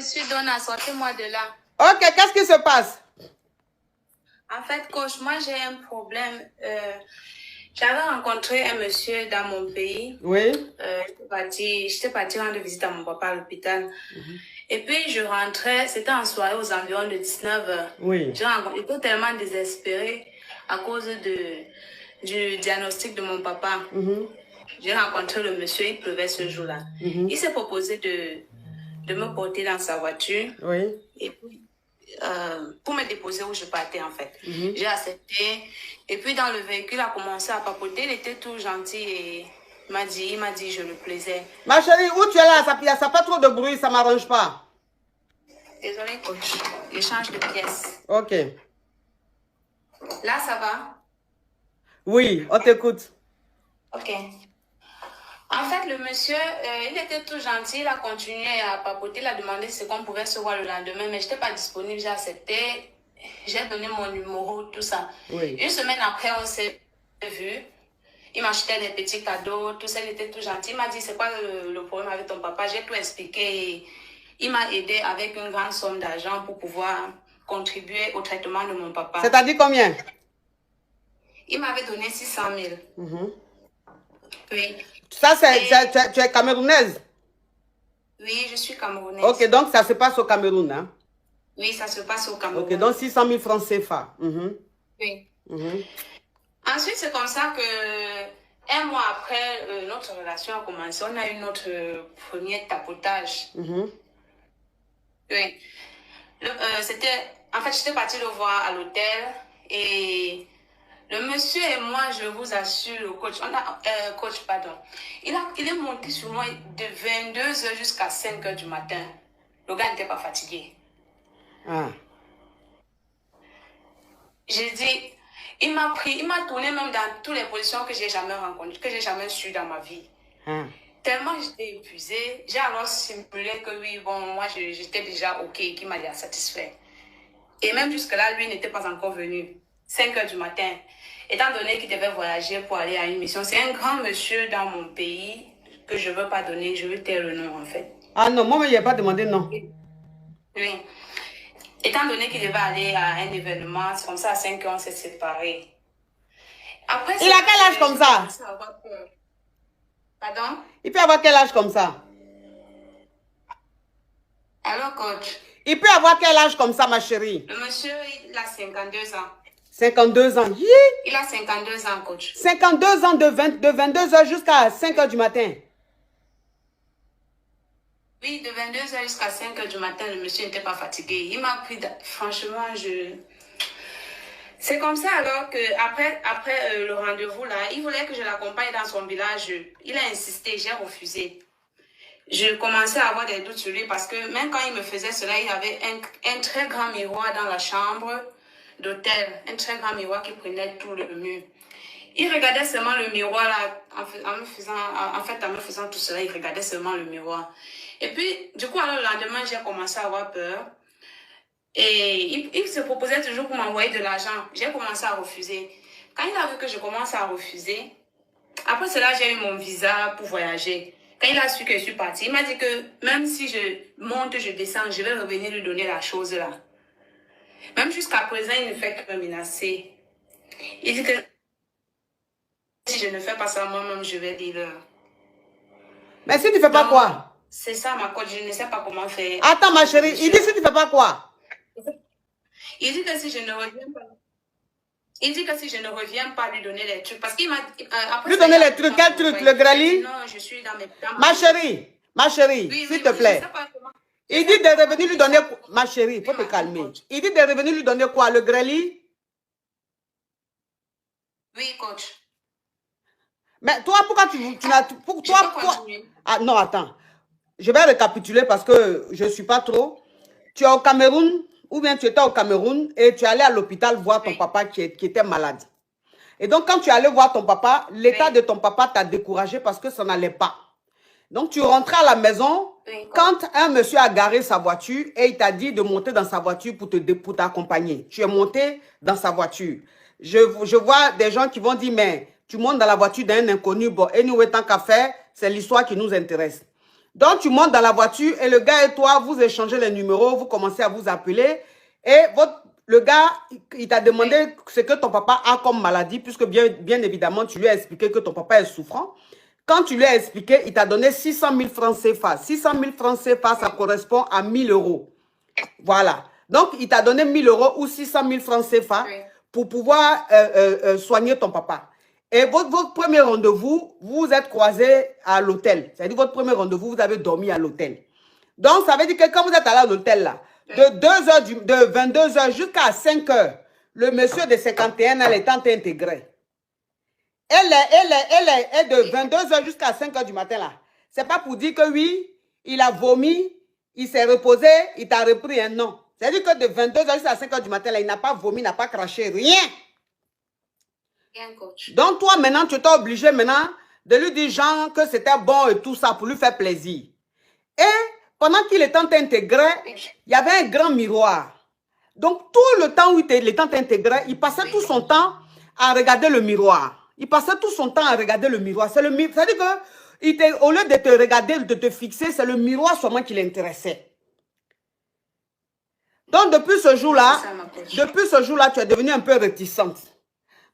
je suis Donna, sortez-moi de là. Ok, qu'est-ce qui se passe? En fait, coach, moi j'ai un problème. J'avais rencontré un monsieur dans mon pays. Oui. J'étais partie rendre visite à mon papa à l'hôpital. Et puis je rentrais, c'était en soirée aux environs de 19h. Oui. J'étais tellement désespérée à cause du diagnostic de mon papa. J'ai rencontré le monsieur, il pleuvait ce jour-là. Il s'est proposé de me porter dans sa voiture. Oui. Et puis, pour me déposer où je partais en fait. J'ai accepté. Et puis dans le véhicule, il a commencé à papoter. Il était tout gentil et il m'a dit je le plaisais. Ma chérie, où tu es là? Ça n'a pas trop de bruit, ça ne m'arrange pas. Désolée coach, je change de pièce. Ok. Là ça va? Oui, on t'écoute. Ok. En fait, le monsieur, il était tout gentil, il a continué à papoter, il a demandé ce qu'on pouvait se voir le lendemain, mais je n'étais pas disponible, j'ai accepté, j'ai donné mon numéro, tout ça. Oui. Une semaine après, on s'est vus, il m'achetait des petits cadeaux, tout ça, il était tout gentil. Il m'a dit, c'est quoi le problème avec ton papa? J'ai tout expliqué et il m'a aidé avec une grande somme d'argent pour pouvoir contribuer au traitement de mon papa. C'est-à-dire combien? Il m'avait donné 600 000. Oui. Ça, tu es camerounaise? Oui, je suis camerounaise. Ok, donc ça se passe au Cameroun, hein? Oui, ça se passe au Cameroun. Ok, donc 600 000 francs CFA. Oui. Ensuite, c'est comme ça que, un mois après, notre relation a commencé. On a eu notre premier tapotage. Oui. En fait, j'étais partie le voir à l'hôtel et le monsieur et moi, je vous assure, le coach, coach, pardon, il est monté sur moi de 22h jusqu'à 5h du matin. Le gars n'était pas fatigué. J'ai dit, il m'a tourné même dans toutes les positions que j'ai jamais rencontrées, que j'ai jamais su dans ma vie. Tellement j'étais épuisée, j'ai alors simulé que oui, bon, moi j'étais déjà ok, qu'il m'a déjà satisfait. Et même jusque-là, lui n'était pas encore venu. 5h du matin. Étant donné qu'il devait voyager pour aller à une mission, c'est un grand monsieur dans mon pays que je ne veux pas donner, je veux taire le nom en fait. Ah non, moi, il n'y a pas demandé non. Oui. Étant donné qu'il devait aller à un événement, c'est comme ça à 5h, on s'est séparés. Après, il a quel âge comme ça? Pardon? Il peut avoir quel âge comme ça? Alors, coach? Il peut avoir quel âge comme ça, ma chérie? Le monsieur, il a 52 ans. 52 ans. Il a 52 ans, coach. 52 ans de 22h jusqu'à 5h du matin. Oui, de 22h jusqu'à 5h du matin, le monsieur n'était pas fatigué. Il m'a pris, franchement, c'est comme ça alors que après le rendez-vous là, il voulait que je l'accompagne dans son village. Il a insisté, j'ai refusé. Je commençais à avoir des doutes sur lui parce que même quand il me faisait cela, il avait un très grand miroir dans la chambre d'hôtel, un très grand miroir qui prenait tout le mur. Il regardait seulement le miroir là, en me faisant tout cela, il regardait seulement le miroir. Et puis, du coup, alors le lendemain, j'ai commencé à avoir peur. Et il se proposait toujours pour m'envoyer de l'argent. J'ai commencé à refuser. Quand il a vu que je commençais à refuser, après cela, j'ai eu mon visa pour voyager. Quand il a su que je suis partie, il m'a dit que même si je monte, je descends, je vais revenir lui donner la chose là. Même jusqu'à présent, il ne fait que me menacer. Il dit que si je ne fais pas ça moi-même, je vais dire. Mais si tu ne fais pas quoi? C'est ça ma coach, je ne sais pas comment faire. Attends ma chérie, il dit si tu ne fais pas quoi? Il dit que si je ne reviens pas. Il dit que si je ne reviens pas lui donner les trucs, parce qu'il m'a... lui donner les trucs, quel truc? Le grali? Non, je suis dans mes... Ma chérie, oui, s'il te plaît. Il dit de revenir lui donner... Ma chérie, il faut te calmer. Il dit de revenir lui donner quoi? Le grali? Oui, coach. Mais toi, pourquoi tu n'as... Pour toi, ah non, attends. Je vais récapituler parce que je ne suis pas trop. Tu es au Cameroun, ou bien tu étais au Cameroun et tu es allé à l'hôpital voir ton papa qui était malade. Et donc, quand tu es allé voir ton papa, l'état de ton papa t'a découragé parce que ça n'allait pas. Donc, tu rentrais à la maison quand un monsieur a garé sa voiture et il t'a dit de monter dans sa voiture pour t'accompagner. Tu es monté dans sa voiture. Je vois des gens qui vont dire, mais tu montes dans la voiture d'un inconnu. Bon, anyway, tant qu'à faire, c'est l'histoire qui nous intéresse. Donc, tu montes dans la voiture et le gars et toi, vous échangez les numéros, vous commencez à vous appeler. Et le gah, il t'a demandé ce que ton papa a comme maladie, puisque bien évidemment, tu lui as expliqué que ton papa est souffrant. Quand tu lui as expliqué, il t'a donné 600 000 francs CFA. 600 000 francs CFA, ça correspond à 1000 euros. Voilà. Donc, il t'a donné 1000 euros ou 600 000 francs CFA pour pouvoir soigner ton papa. Et votre premier rendez-vous, vous vous êtes croisés à l'hôtel. C'est-à-dire, votre premier rendez-vous, vous avez dormi à l'hôtel. Donc, ça veut dire que quand vous êtes allé à l'hôtel, là, de 22 h jusqu'à 5 h, le monsieur de 51 ans est intégré. Elle est de 22 h jusqu'à 5 h du matin, là. C'est pas pour dire que oui, il a vomi, il s'est reposé, il t'a repris un non. C'est-à-dire que de 22 h jusqu'à 5 h du matin, là, il n'a pas vomi, il n'a pas craché, rien. Donc, toi, maintenant, tu t'es obligé maintenant de lui dire, Jean, que c'était bon et tout ça pour lui faire plaisir. Et pendant qu'il est en intégré, il y avait un grand miroir. Donc, tout le temps où il était intégré, il passait tout son temps à regarder le miroir. Il passait tout son temps à regarder le miroir. C'est-à-dire que, au lieu de te regarder, de te fixer, c'est le miroir seulement qui l'intéressait. Donc, depuis ce jour-là, tu es devenue un peu réticente.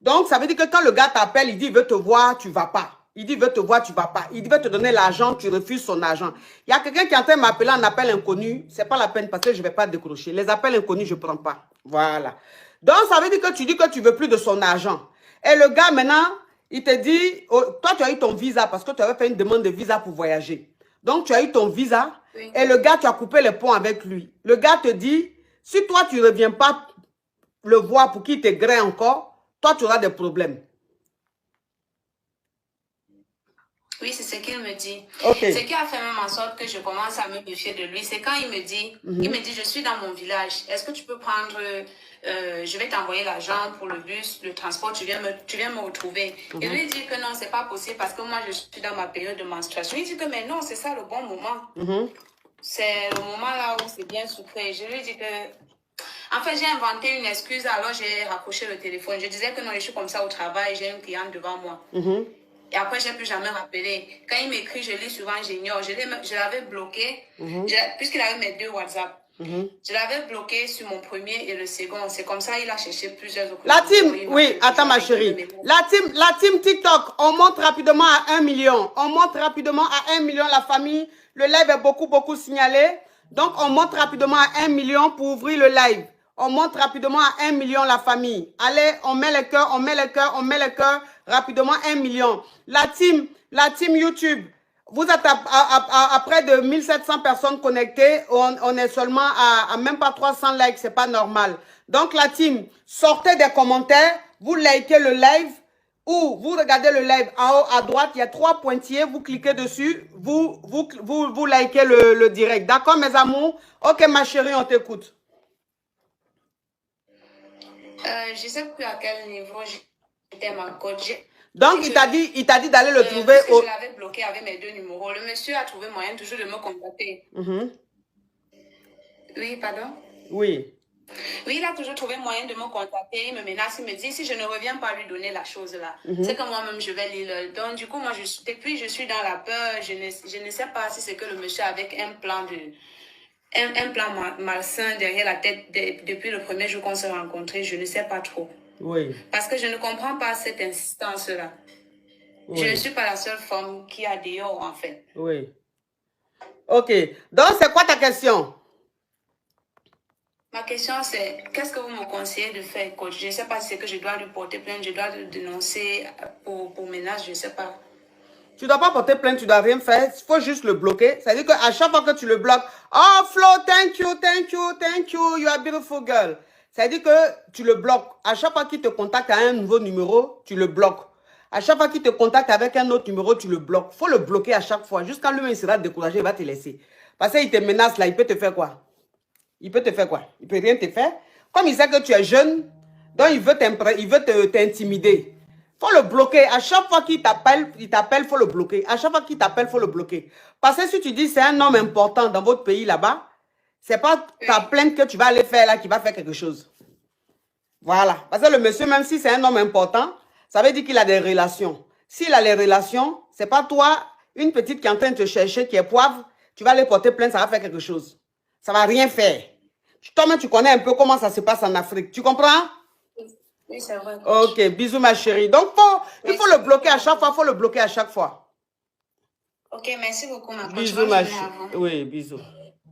Donc, ça veut dire que quand le gars t'appelle, il dit, il veut te voir, tu ne vas pas. Il dit, il veut te voir, tu ne vas pas. Il veut te donner l'argent, tu refuses son argent. Il y a quelqu'un qui est en train de m'appeler en appel inconnu. Ce n'est pas la peine parce que je ne vais pas décrocher. Les appels inconnus, je ne prends pas. Voilà. Donc, ça veut dire que tu dis que tu ne veux plus de son argent. Et le gars, maintenant, il te dit, oh, toi, tu as eu ton visa parce que tu avais fait une demande de visa pour voyager. Donc, tu as eu ton visa et le gars, tu as coupé les ponts avec lui. Le gars te dit, si toi, tu ne reviens pas le voir pour qu'il te grée encore, toi, tu auras des problèmes. Oui, c'est ce qu'il me dit. Okay. Ce qui a fait même en sorte que je commence à me méfier de lui, c'est quand il me dit, je suis dans mon village, est-ce que tu peux prendre, je vais t'envoyer l'argent pour le bus, le transport, tu viens me retrouver. Et lui dit que non, c'est pas possible parce que moi, je suis dans ma période de menstruation. Il dit que mais non, c'est ça le bon moment. C'est le moment là où c'est bien souffré. Je lui dis que... En fait, j'ai inventé une excuse, alors j'ai raccroché le téléphone. Je disais que non, je suis comme ça au travail, j'ai une cliente devant moi. Et après, je n'ai plus jamais rappelé. Quand il m'écrit, je lis souvent, j'ignore. Je l'avais bloqué, puisqu'il avait mes 2 WhatsApp. Je l'avais bloqué sur mon premier et le second. C'est comme ça, il a cherché plusieurs autres. La team, oui, attends ma chérie. La team TikTok, on monte rapidement à 1 million. On monte rapidement à 1 million la famille. Le live est beaucoup signalé. Donc, on monte rapidement à 1 million pour ouvrir le live. On monte rapidement à 1 million la famille. Allez, on met les cœurs, on met les cœurs, on met les cœurs. Rapidement, 1 million. La team YouTube, vous êtes à près de 1700 personnes connectées. On est seulement à même pas 300 likes, c'est pas normal. Donc, la team, sortez des commentaires, vous likez le live ou vous regardez le live en haut à droite, il y a 3 pointillés, vous cliquez dessus, vous likez le direct. D'accord, mes amours? Ok, ma chérie, on t'écoute. Je ne sais plus à quel niveau j'étais ma coach. Donc, il t'a dit d'aller le trouver. Je l'avais bloqué avec mes 2 numéros. Le monsieur a trouvé moyen toujours de me contacter. Oui, pardon? Oui. Oui, il a toujours trouvé moyen de me contacter. Il me menace, il me dit, si je ne reviens pas lui donner la chose là, c'est que moi-même, je vais lire. Donc, du coup, moi, depuis, je suis dans la peur. Je ne sais pas si c'est que le monsieur avec un plan malsain derrière la tête depuis le premier jour qu'on s'est rencontrés, je ne sais pas trop. Oui. Parce que je ne comprends pas cette insistance-là. Oui. Je ne suis pas la seule femme qui a dehors, en fait. Oui. Ok. Donc, c'est quoi ta question? Ma question, c'est, qu'est-ce que vous me conseillez de faire, coach? Je ne sais pas si c'est que je dois lui porter plainte, je dois le dénoncer pour menace, je ne sais pas. Tu ne dois pas porter plainte, tu ne dois rien faire. Il faut juste le bloquer. C'est-à-dire qu'à chaque fois que tu le bloques, oh Flo, thank you, you are a beautiful girl. C'est-à-dire que tu le bloques. À chaque fois qu'il te contacte à un nouveau numéro, tu le bloques. À chaque fois qu'il te contacte avec un autre numéro, tu le bloques. Il faut le bloquer à chaque fois. Jusqu'à lui-même, il sera découragé, il va te laisser. Parce qu'il te menace là, il peut te faire quoi? Il peut te faire quoi? Il peut rien te faire. Comme il sait que tu es jeune, donc il veut t'intimider. Il faut le bloquer. À chaque fois qu'il t'appelle, il faut le bloquer. À chaque fois qu'il t'appelle, il faut le bloquer. Parce que si tu dis c'est un homme important dans votre pays là-bas, c'est pas ta plainte que tu vas aller faire là qui va faire quelque chose. Voilà. Parce que le monsieur, même si c'est un homme important, ça veut dire qu'il a des relations. S'il a les relations, c'est pas toi Une petite qui est en train de te chercher, qui est poivre, tu vas aller porter plainte, ça va faire quelque chose. Ça ne va rien faire. Toi-même, tu connais un peu comment ça se passe en Afrique. Tu comprends? Oui, c'est vrai. Ok, bisous ma chérie. Donc, il faut le bloquer à chaque fois. Il faut le bloquer à chaque fois. Ok, merci beaucoup ma coach. Bisous ma chérie. Oui, bisous.